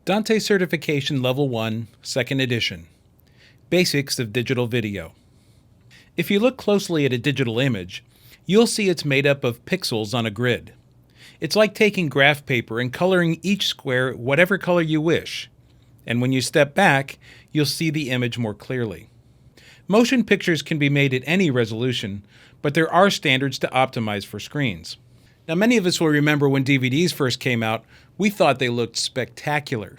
Dante Certification Level 1, 2nd Edition. Basics of Digital Video. If you look closely at a digital image, you'll see it's made up of pixels on a grid. It's like taking graph paper and coloring each square whatever color you wish. And when you step back, you'll see the image more clearly. Motion pictures can be made at any resolution, but there are standards to optimize for screens. Now, many of us will remember when DVDs first came out, we thought they looked spectacular.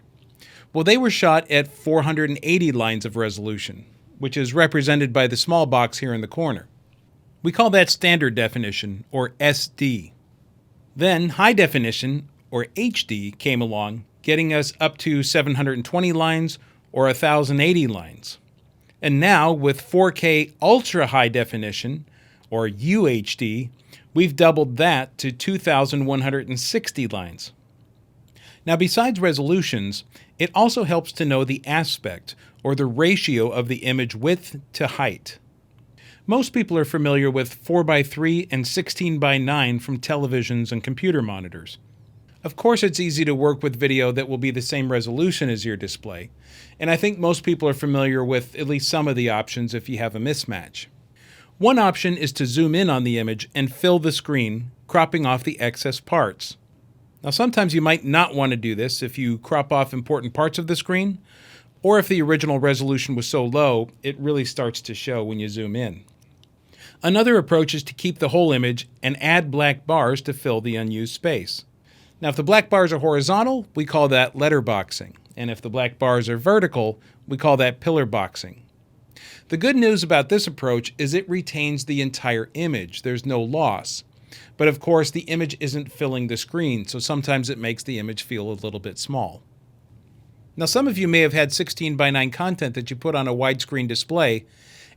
Well, they were shot at 480 lines of resolution, which is represented by the small box here in the corner. We call that standard definition, or SD. Then high definition, or HD, came along, getting us up to 720 lines or 1080 lines. And now, with 4K ultra high definition, or UHD, we've doubled that to 2,160 lines. Now, besides resolutions, it also helps to know the aspect, or the ratio of the image width to height. Most people are familiar with 4:3 and 16:9 from televisions and computer monitors. Of course, it's easy to work with video that will be the same resolution as your display, and I think most people are familiar with at least some of the options if you have a mismatch. One option is to zoom in on the image and fill the screen, cropping off the excess parts. Now, sometimes you might not want to do this if you crop off important parts of the screen, or if the original resolution was so low, it really starts to show when you zoom in. Another approach is to keep the whole image and add black bars to fill the unused space. Now, if the black bars are horizontal, we call that letterboxing, and if the black bars are vertical, we call that pillar boxing. The good news about this approach is it retains the entire image. There's no loss. But of course, the image isn't filling the screen, so sometimes it makes the image feel a little bit small. Now, some of you may have had 16:9 content that you put on a widescreen display,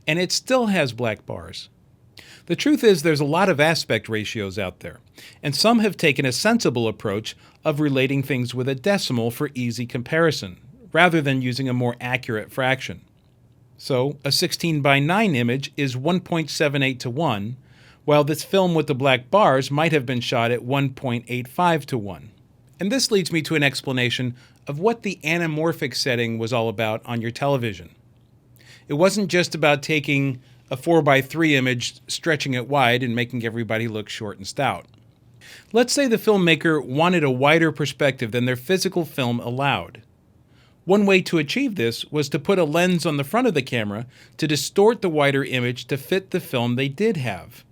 and it still has black bars. The truth is there's a lot of aspect ratios out there, and some have taken a sensible approach of relating things with a decimal for easy comparison, rather than using a more accurate fraction. So, a 16:9 image is 1.78 to 1, while this film with the black bars might have been shot at 1.85 to 1. And this leads me to an explanation of what the anamorphic setting was all about on your television. It wasn't just about taking a 4:3 image, stretching it wide, and making everybody look short and stout. Let's say the filmmaker wanted a wider perspective than their physical film allowed. One way to achieve this was to put a lens on the front of the camera to distort the wider image to fit the film they did have.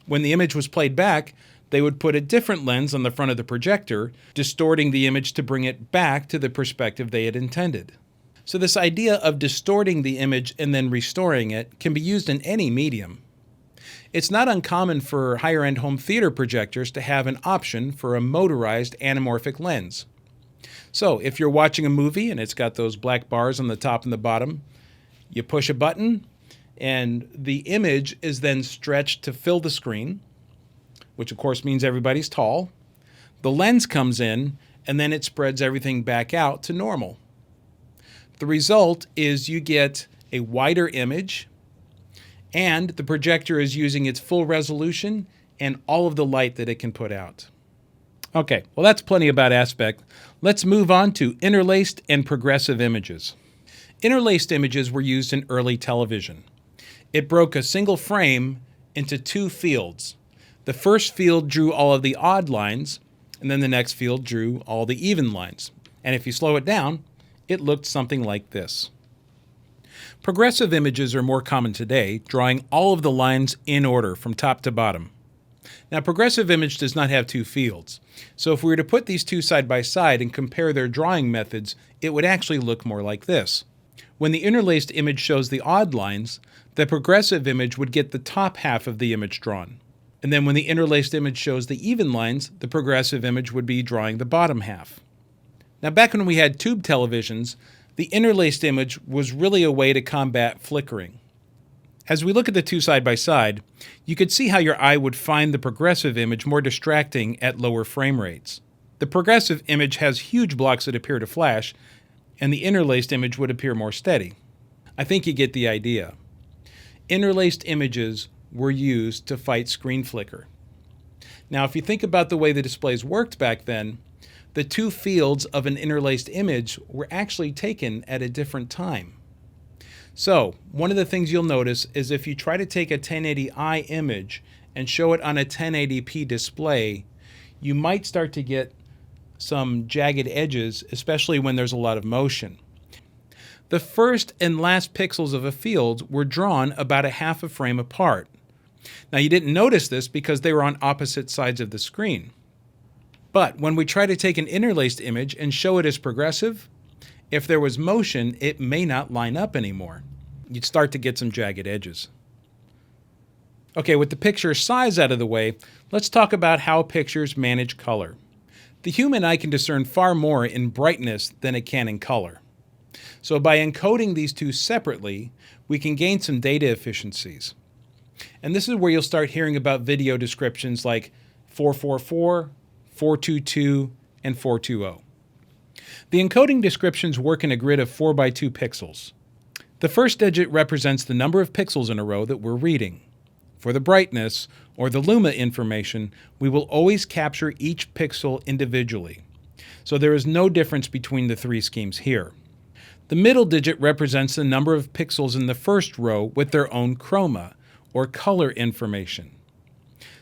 When the image was played back, they would put a different lens on the front of the projector, distorting the image to bring it back to the perspective they had intended. So this idea of distorting the image and then restoring it can be used in any medium. It's not uncommon for higher-end home theater projectors to have an option for a motorized anamorphic lens. So if you're watching a movie and it's got those black bars on the top and the bottom, you push a button and the image is then stretched to fill the screen, which of course means everybody's tall. The lens comes in and then it spreads everything back out to normal. The result is you get a wider image and the projector is using its full resolution and all of the light that it can put out. Okay, well that's plenty about aspect. Let's move on to interlaced and progressive images. Interlaced images were used in early television. It broke a single frame into two fields. The first field drew all of the odd lines, and then the next field drew all the even lines. And if you slow it down, it looked something like this. Progressive images are more common today, drawing all of the lines in order from top to bottom. Now, progressive image does not have two fields, so if we were to put these two side by side and compare their drawing methods, it would actually look more like this. When the interlaced image shows the odd lines, the progressive image would get the top half of the image drawn. And then when the interlaced image shows the even lines, the progressive image would be drawing the bottom half. Now, back when we had tube televisions, the interlaced image was really a way to combat flickering. As we look at the two side by side, you could see how your eye would find the progressive image more distracting at lower frame rates. The progressive image has huge blocks that appear to flash, and the interlaced image would appear more steady. I think you get the idea. Interlaced images were used to fight screen flicker. Now, if you think about the way the displays worked back then, the two fields of an interlaced image were actually taken at a different time. So, one of the things you'll notice is if you try to take a 1080i image and show it on a 1080p display, you might start to get some jagged edges, especially when there's a lot of motion. The first and last pixels of a field were drawn about a half a frame apart. Now, you didn't notice this because they were on opposite sides of the screen. But when we try to take an interlaced image and show it as progressive, if there was motion, it may not line up anymore. You'd start to get some jagged edges. Okay, with the picture size out of the way, let's talk about how pictures manage color. The human eye can discern far more in brightness than it can in color. So by encoding these two separately, we can gain some data efficiencies. And this is where you'll start hearing about video descriptions like 444, 422, and 420. The encoding descriptions work in a grid of 4 by 2 pixels. The first digit represents the number of pixels in a row that we're reading. For the brightness, or the luma information, we will always capture each pixel individually. So there is no difference between the three schemes here. The middle digit represents the number of pixels in the first row with their own chroma, or color information.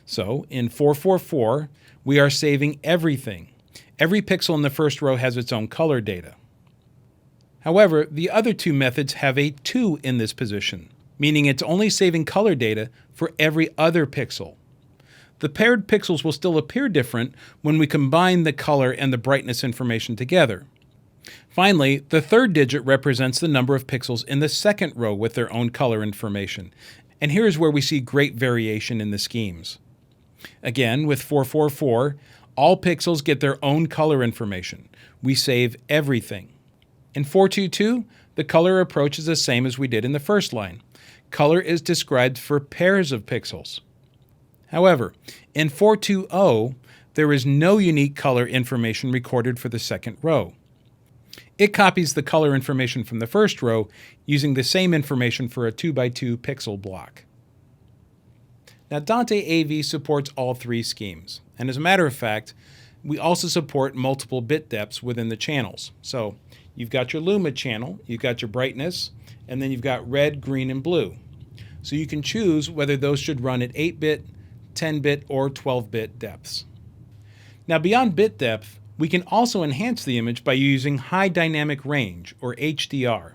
So in 444, we are saving everything. Every pixel in the first row has its own color data. However, the other two methods have a 2 in this position, meaning it's only saving color data for every other pixel. The paired pixels will still appear different when we combine the color and the brightness information together. Finally, the third digit represents the number of pixels in the second row with their own color information. And here's where we see great variation in the schemes. Again, with 444, all pixels get their own color information. We save everything. In 422, the color approach is the same as we did in the first line. Color is described for pairs of pixels. However, in 420, there is no unique color information recorded for the second row. It copies the color information from the first row using the same information for a 2 by 2 pixel block. Now, Dante AV supports all three schemes, and as a matter of fact, we also support multiple bit depths within the channels. So you've got your luma channel, you've got your brightness, and then you've got red, green, and blue. So you can choose whether those should run at 8-bit, 10-bit, or 12-bit depths. Now, beyond bit depth, we can also enhance the image by using high dynamic range, or HDR.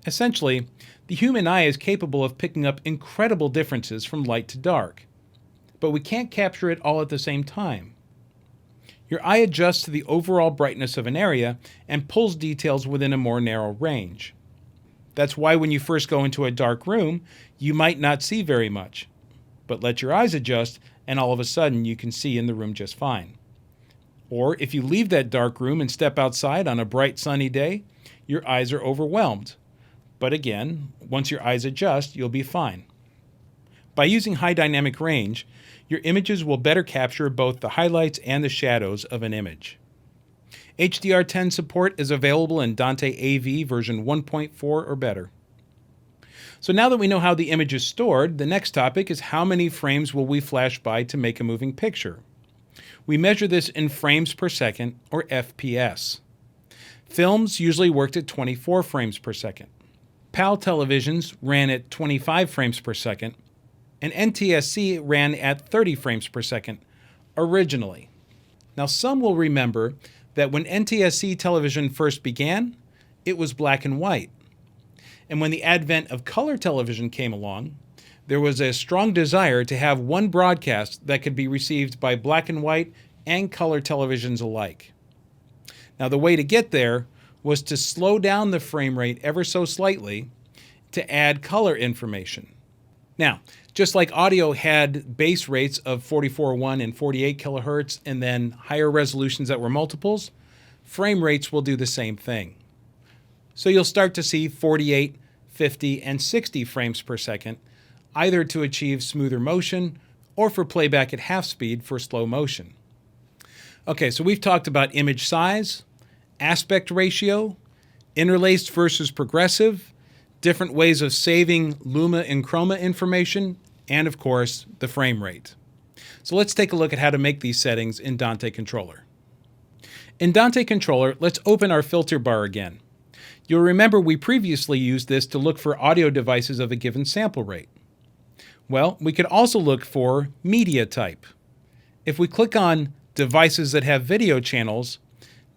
Essentially, the human eye is capable of picking up incredible differences from light to dark, but we can't capture it all at the same time. Your eye adjusts to the overall brightness of an area and pulls details within a more narrow range. That's why when you first go into a dark room, you might not see very much, but let your eyes adjust and all of a sudden you can see in the room just fine. Or if you leave that dark room and step outside on a bright sunny day, your eyes are overwhelmed. But again, once your eyes adjust, you'll be fine. By using high dynamic range, your images will better capture both the highlights and the shadows of an image. HDR10 support is available in Dante AV version 1.4 or better. So now that we know how the image is stored, the next topic is how many frames will we flash by to make a moving picture. We measure this in frames per second, or FPS. Films usually worked at 24 frames per second. PAL televisions ran at 25 frames per second, and NTSC ran at 30 frames per second originally. Now, some will remember that when NTSC television first began, it was black and white. And when the advent of color television came along, there was a strong desire to have one broadcast that could be received by black and white and color televisions alike. Now, the way to get there was to slow down the frame rate ever so slightly to add color information. Now, just like audio had base rates of 44.1 and 48 kilohertz and then higher resolutions that were multiples, frame rates will do the same thing. So you'll start to see 48, 50, and 60 frames per second, either to achieve smoother motion or for playback at half speed for slow motion. Okay, so we've talked about image size, aspect ratio, interlaced versus progressive, different ways of saving luma and chroma information, and of course, the frame rate. So let's take a look at how to make these settings in Dante Controller. In Dante Controller, let's open our filter bar again. You'll remember we previously used this to look for audio devices of a given sample rate. Well, we could also look for media type. If we click on devices that have video channels,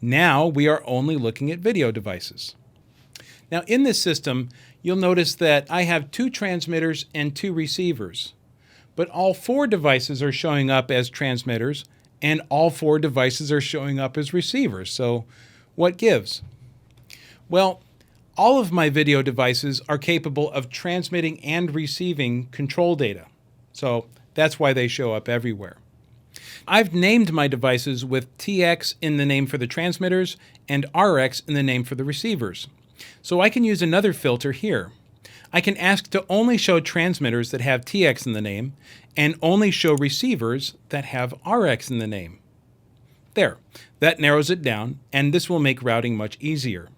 now we are only looking at video devices. Now in this system, you'll notice that I have 2 transmitters and 2 receivers, but all 4 devices are showing up as transmitters and all 4 devices are showing up as receivers. So what gives? Well, all of my video devices are capable of transmitting and receiving control data. So that's why they show up everywhere. I've named my devices with TX in the name for the transmitters and RX in the name for the receivers. So I can use another filter here. I can ask to only show transmitters that have TX in the name and only show receivers that have RX in the name. There, that narrows it down, and this will make routing much easier.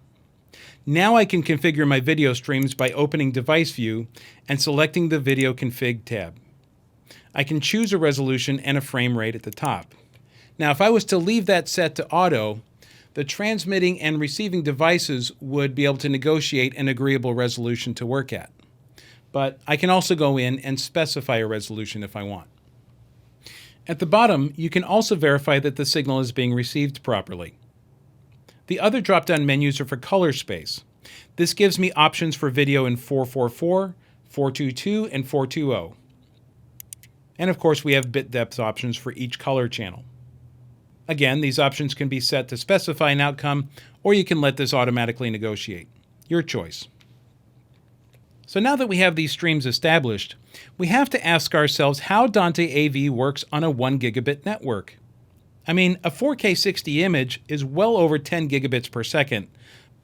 Now I can configure my video streams by opening Device View and selecting the Video Config tab. I can choose a resolution and a frame rate at the top. Now if I was to leave that set to auto, the transmitting and receiving devices would be able to negotiate an agreeable resolution to work at. But I can also go in and specify a resolution if I want. At the bottom, you can also verify that the signal is being received properly. The other drop-down menus are for color space. This gives me options for video in 444, 422, and 420. And of course, we have bit depth options for each color channel. Again, these options can be set to specify an outcome, or you can let this automatically negotiate. Your choice. So now that we have these streams established, we have to ask ourselves how Dante AV works on a 1 gigabit network. I mean, a 4K 60 image is well over 10 gigabits per second,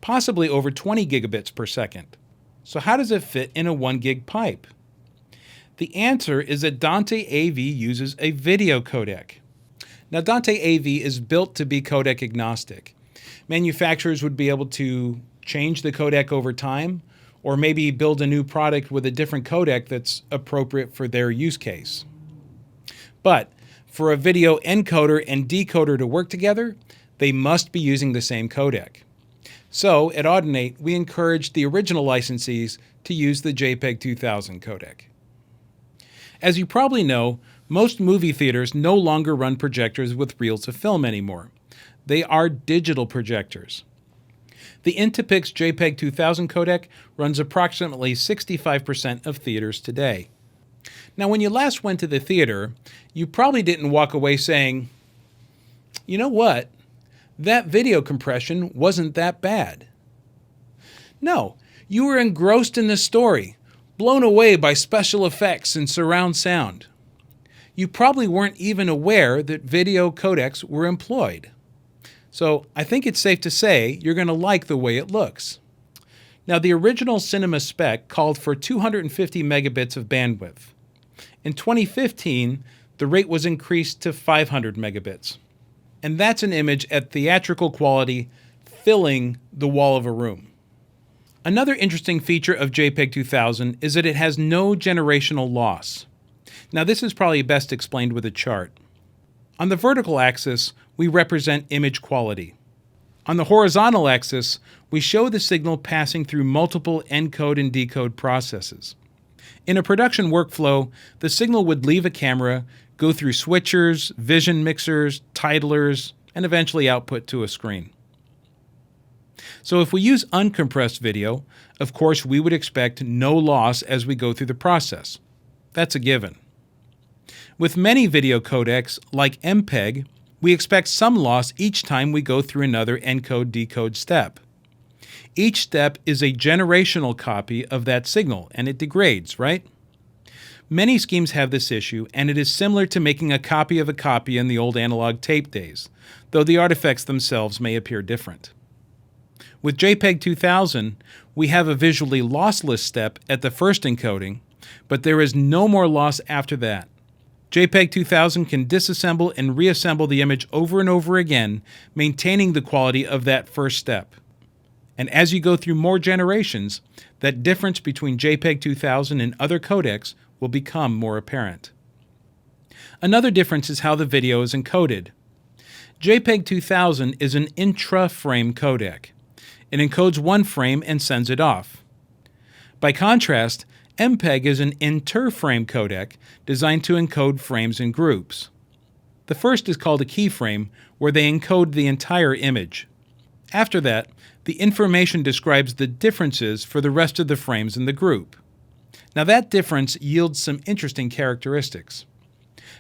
possibly over 20 gigabits per second. So how does it fit in a 1 gig pipe? The answer is that Dante AV uses a video codec. Now, Dante AV is built to be codec agnostic. Manufacturers would be able to change the codec over time, or maybe build a new product with a different codec that's appropriate for their use case. But for a video encoder and decoder to work together, they must be using the same codec. So at Audinate, we encourage the original licensees to use the JPEG 2000 codec. As you probably know, most movie theaters no longer run projectors with reels of film anymore. They are digital projectors. The Intipix JPEG 2000 codec runs approximately 65% of theaters today. Now, when you last went to the theater, you probably didn't walk away saying, you know what, that video compression wasn't that bad. No, you were engrossed in the story, blown away by special effects and surround sound. You probably weren't even aware that video codecs were employed. So I think it's safe to say you're going to like the way it looks. Now, the original cinema spec called for 250 megabits of bandwidth. In 2015, the rate was increased to 500 megabits. And that's an image at theatrical quality filling the wall of a room. Another interesting feature of JPEG 2000 is that it has no generational loss. Now, this is probably best explained with a chart. On the vertical axis, we represent image quality. On the horizontal axis, we show the signal passing through multiple encode and decode processes. In a production workflow, the signal would leave a camera, go through switchers, vision mixers, titlers, and eventually output to a screen. So if we use uncompressed video, of course we would expect no loss as we go through the process. That's a given. With many video codecs, like MPEG, we expect some loss each time we go through another encode-decode step. Each step is a generational copy of that signal, and it degrades, right? Many schemes have this issue, and it is similar to making a copy of a copy in the old analog tape days, though the artifacts themselves may appear different. With JPEG 2000, we have a visually lossless step at the first encoding, but there is no more loss after that. JPEG 2000 can disassemble and reassemble the image over and over again, maintaining the quality of that first step. And as you go through more generations, that difference between JPEG 2000 and other codecs will become more apparent. Another difference is how the video is encoded. JPEG 2000 is an intra-frame codec. It encodes one frame and sends it off. By contrast, MPEG is an inter-frame codec designed to encode frames in groups. The first is called a keyframe, where they encode the entire image. After that, the information describes the differences for the rest of the frames in the group. Now that difference yields some interesting characteristics.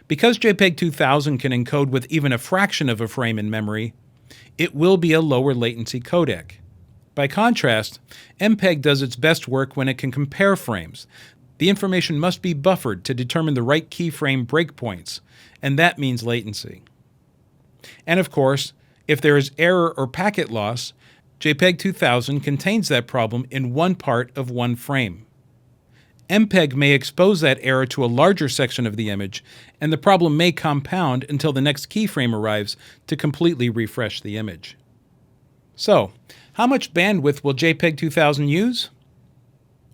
Because JPEG 2000 can encode with even a fraction of a frame in memory, it will be a lower latency codec. By contrast, MPEG does its best work when it can compare frames. The information must be buffered to determine the right keyframe breakpoints, and that means latency. And of course, if there is error or packet loss, JPEG 2000 contains that problem in one part of one frame. MPEG may expose that error to a larger section of the image, and the problem may compound until the next keyframe arrives to completely refresh the image. So, how much bandwidth will JPEG 2000 use?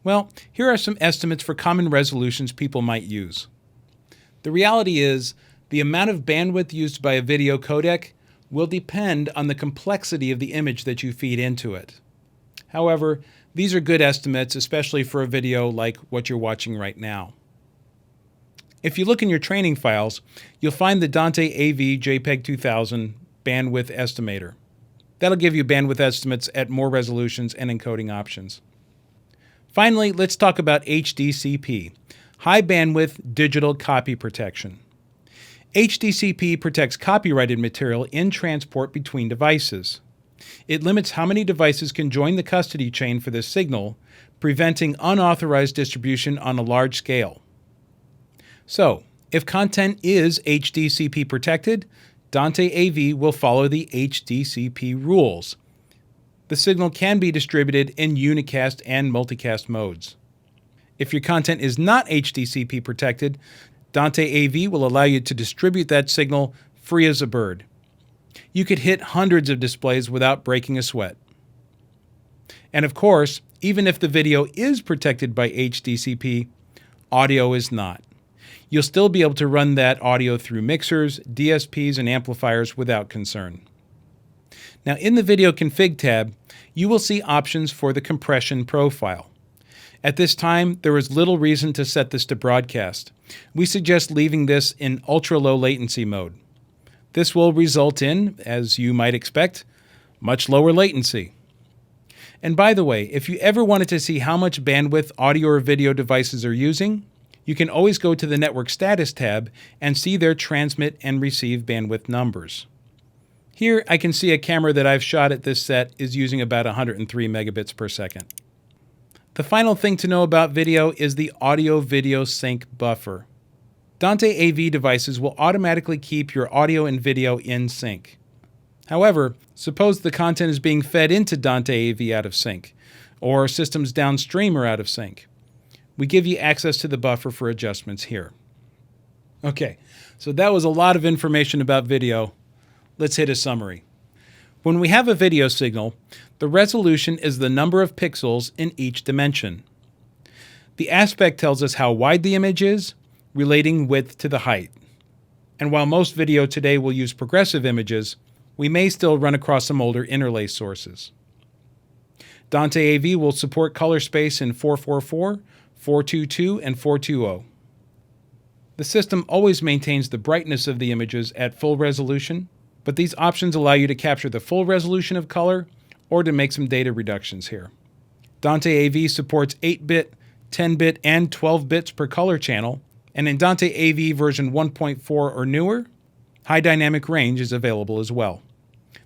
Well, here are some estimates for common resolutions people might use. The reality is, the amount of bandwidth used by a video codec will depend on the complexity of the image that you feed into it. However, these are good estimates, especially for a video like what you're watching right now. If you look in your training files, you'll find the Dante AV JPEG 2000 bandwidth estimator. That'll give you bandwidth estimates at more resolutions and encoding options. Finally, let's talk about HDCP, High Bandwidth Digital Copy Protection. HDCP protects copyrighted material in transport between devices. It limits how many devices can join the custody chain for this signal, preventing unauthorized distribution on a large scale. So, if content is HDCP protected, Dante AV will follow the HDCP rules. The signal can be distributed in unicast and multicast modes. If your content is not HDCP protected, Dante AV will allow you to distribute that signal free as a bird. You could hit hundreds of displays without breaking a sweat. And of course, even if the video is protected by HDCP, audio is not. You'll still be able to run that audio through mixers, DSPs, and amplifiers without concern. Now in the Video Config tab, you will see options for the compression profile. At this time, there is little reason to set this to broadcast. We suggest leaving this in ultra-low latency mode. This will result in, as you might expect, much lower latency. And by the way, if you ever wanted to see how much bandwidth audio or video devices are using, you can always go to the Network Status tab and see their transmit and receive bandwidth numbers. Here I can see a camera that I've shot at this set is using about 103 megabits per second. The final thing to know about video is the audio-video sync buffer. Dante AV devices will automatically keep your audio and video in sync. However, suppose the content is being fed into Dante AV out of sync, or systems downstream are out of sync. We give you access to the buffer for adjustments here. Okay, so that was a lot of information about video. Let's hit a summary. When we have a video signal, the resolution is the number of pixels in each dimension. The aspect tells us how wide the image is, relating width to the height. And while most video today will use progressive images, we may still run across some older interlace sources. Dante AV will support color space in 444, 422, and 420. The system always maintains the brightness of the images at full resolution, but these options allow you to capture the full resolution of color or to make some data reductions here. Dante AV supports 8-bit, 10-bit, and 12 bits per color channel, and in Dante AV version 1.4 or newer, high dynamic range is available as well.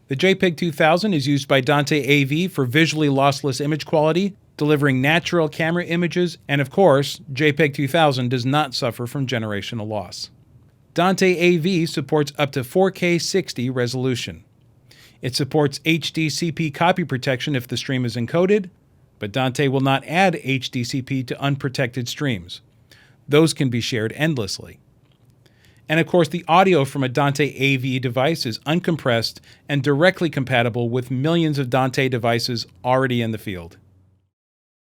The JPEG 2000 is used by Dante AV for visually lossless image quality, delivering natural camera images, and of course, JPEG 2000 does not suffer from generational loss. Dante AV supports up to 4K 60 resolution. It supports HDCP copy protection if the stream is encoded, but Dante will not add HDCP to unprotected streams. Those can be shared endlessly. And of course, the audio from a Dante AV device is uncompressed and directly compatible with millions of Dante devices already in the field.